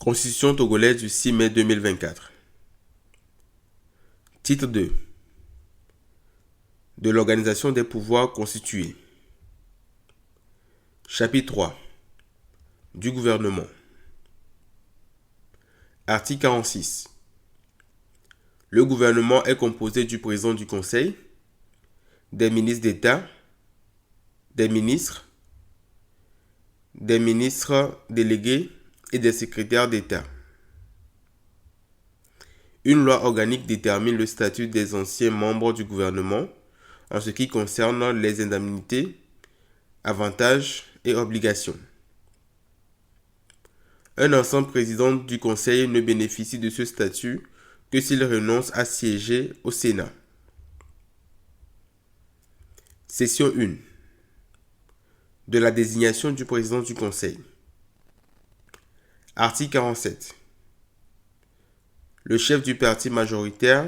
Constitution togolaise du 6 mai 2024. Titre 2. De l'organisation des pouvoirs constitués. Chapitre 3. Du gouvernement. Article 46. Le gouvernement est composé du président du Conseil, des ministres d'État, des ministres délégués et des secrétaires d'État. Une loi organique détermine le statut des anciens membres du gouvernement en ce qui concerne les indemnités, avantages et obligations. Un ancien président du Conseil ne bénéficie de ce statut que s'il renonce à siéger au Sénat. Section 1. De la désignation du président du Conseil. Article 47. Le chef du parti majoritaire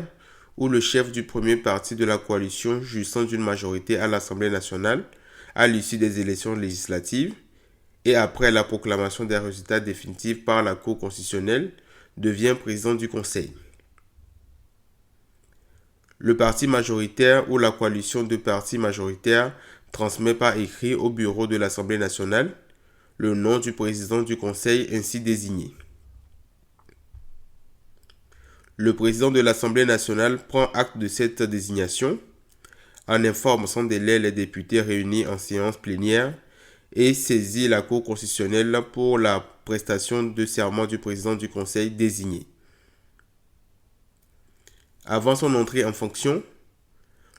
ou le chef du premier parti de la coalition jouissant d'une majorité à l'Assemblée nationale à l'issue des élections législatives et après la proclamation des résultats définitifs par la Cour constitutionnelle devient président du Conseil. Le parti majoritaire ou la coalition de partis majoritaires transmet par écrit au bureau de l'Assemblée nationale le nom du président du Conseil ainsi désigné. Le président de l'Assemblée nationale prend acte de cette désignation, en informe sans délai les députés réunis en séance plénière et saisit la Cour constitutionnelle pour la prestation de serment du président du Conseil désigné. Avant son entrée en fonction,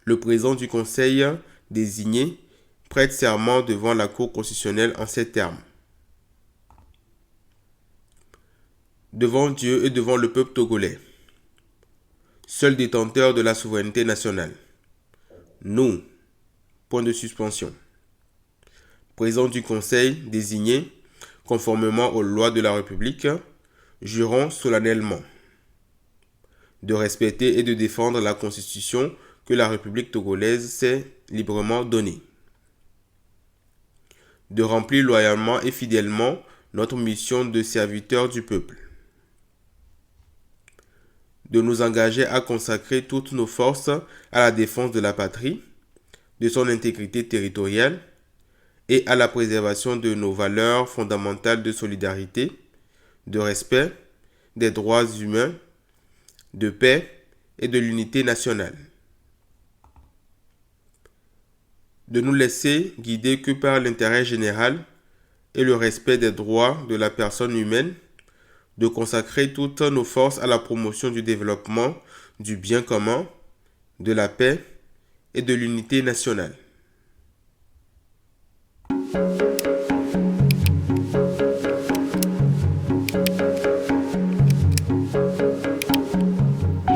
le président du Conseil désigné prête serment devant la Cour constitutionnelle en ces termes. Devant Dieu et devant le peuple togolais, seul détenteur de la souveraineté nationale, nous, point de suspension, président du Conseil désigné, conformément aux lois de la République, jurons solennellement de respecter et de défendre la Constitution que la République togolaise s'est librement donnée, de remplir loyalement et fidèlement notre mission de serviteur du peuple, de nous engager à consacrer toutes nos forces à la défense de la patrie, de son intégrité territoriale et à la préservation de nos valeurs fondamentales de solidarité, de respect, des droits humains, de paix et de l'unité nationale. De nous laisser guider que par l'intérêt général et le respect des droits de la personne humaine, de consacrer toutes nos forces à la promotion du développement, du bien commun, de la paix et de l'unité nationale.